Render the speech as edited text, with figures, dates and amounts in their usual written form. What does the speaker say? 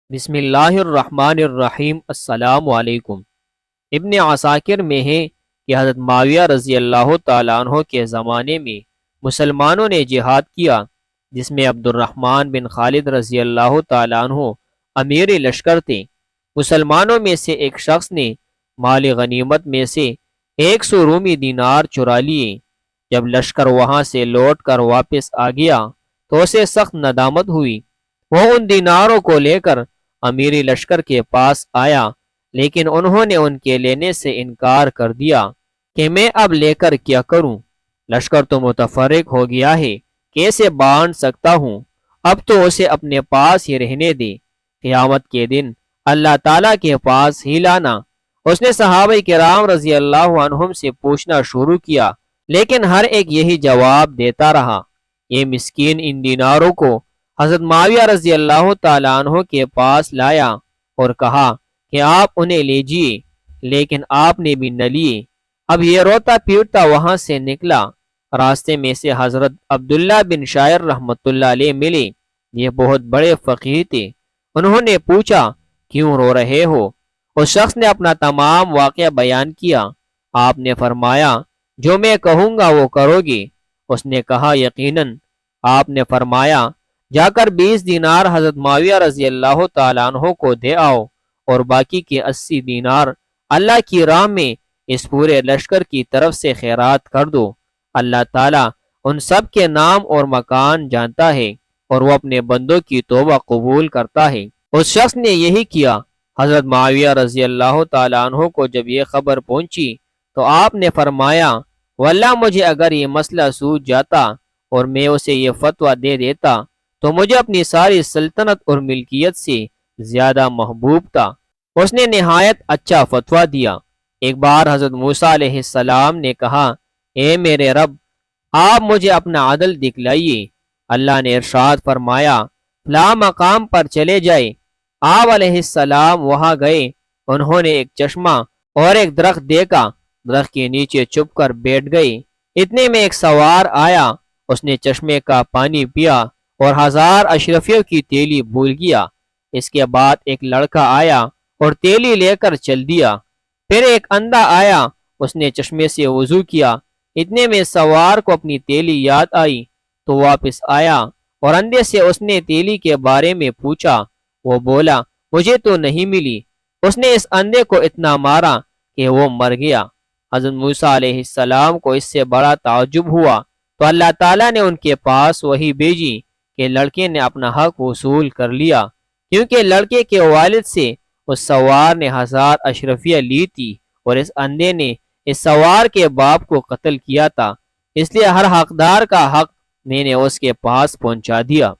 بسم اللہ الرحمن الرحیم۔ السلام علیکم۔ ابن عساکر میں ہے کہ حضرت معاویہ رضی اللہ تعالیٰ عنہ کے زمانے میں مسلمانوں نے جہاد کیا، جس میں عبد الرحمن بن خالد رضی اللہ تعالیٰ عنہ امیر لشکر تھے۔ مسلمانوں میں سے ایک شخص نے مال غنیمت میں سے 100 رومی دینار چرا لیے۔ جب لشکر وہاں سے لوٹ کر واپس آ گیا تو اسے سخت ندامت ہوئی۔ وہ ان دیناروں کو لے کر امیری لشکر کے پاس آیا، لیکن انہوں نے ان کے لینے سے انکار کر دیا کہ میں اب لے کر کیا کروں، لشکر تو متفرق ہو گیا ہے، کیسے بانٹ سکتا ہوں، اب تو اسے اپنے پاس ہی رہنے دے، قیامت کے دن اللہ تعالیٰ کے پاس ہی لانا۔ اس نے صحابہ کرام رضی اللہ عنہم سے پوچھنا شروع کیا، لیکن ہر ایک یہی جواب دیتا رہا۔ یہ مسکین ان دیناروں کو حضرت معاویہ رضی اللہ تعالیٰ عنہ کے پاس لایا اور کہا کہ آپ انہیں لیجئے، لیکن آپ نے بھی نہ لیے۔ اب یہ روتا پیٹتا وہاں سے نکلا۔ راستے میں سے حضرت عبداللہ بن شائر رحمۃ اللہ علیہ ملے۔ یہ بہت بڑے فقیر تھے۔ انہوں نے پوچھا کیوں رو رہے ہو؟ اس شخص نے اپنا تمام واقعہ بیان کیا۔ آپ نے فرمایا جو میں کہوں گا وہ کرو گے؟ اس نے کہا یقیناً۔ آپ نے فرمایا جا کر 20 دینار حضرت معاویہ رضی اللہ تعالیٰ عنہ کو دے آؤ، اور باقی کے 80 دینار اللہ کی راہ میں اس پورے لشکر کی طرف سے خیرات کر دو۔ اللہ تعالیٰ ان سب کے نام اور مکان جانتا ہے، اور وہ اپنے بندوں کی توبہ قبول کرتا ہے۔ اس شخص نے یہی کیا۔ حضرت معاویہ رضی اللہ تعالیٰ عنہ کو جب یہ خبر پہنچی تو آپ نے فرمایا واللہ مجھے اگر یہ مسئلہ سوجھ جاتا اور میں اسے یہ فتویٰ دے دیتا تو مجھے اپنی ساری سلطنت اور ملکیت سے زیادہ محبوب تھا۔ اس نے نہایت اچھا فتویٰ دیا۔ ایک بار حضرت موسیٰ علیہ السلام نے کہا اے میرے رب، آپ مجھے اپنا عدل دکھلائیے۔ اللہ نے ارشاد فرمایا فلاں مقام پر چلے جائے۔ آپ علیہ السلام وہاں گئے۔ انہوں نے ایک چشمہ اور ایک درخت دیکھا، درخت کے نیچے چھپ کر بیٹھ گئے۔ اتنے میں ایک سوار آیا، اس نے چشمے کا پانی پیا اور 1000 اشرفیوں کی تیلی بھول گیا۔ اس کے بعد ایک لڑکا آیا اور تیلی لے کر چل دیا۔ پھر ایک اندھا آیا، اس نے چشمے سے وضو کیا۔ اتنے میں سوار کو اپنی تیلی یاد آئی تو واپس آیا، اور اندھے سے اس نے تیلی کے بارے میں پوچھا۔ وہ بولا مجھے تو نہیں ملی۔ اس نے اس اندھے کو اتنا مارا کہ وہ مر گیا۔ حضرت موسیٰ علیہ السلام کو اس سے بڑا تعجب ہوا تو اللہ تعالیٰ نے ان کے پاس وحی بھیجی کہ لڑکے نے اپنا حق وصول کر لیا، کیونکہ لڑکے کے والد سے اس سوار نے 1000 اشرفیہ لی تھی، اور اس اندھے نے اس سوار کے باپ کو قتل کیا تھا، اس لیے ہر حقدار کا حق میں نے اس کے پاس پہنچا دیا۔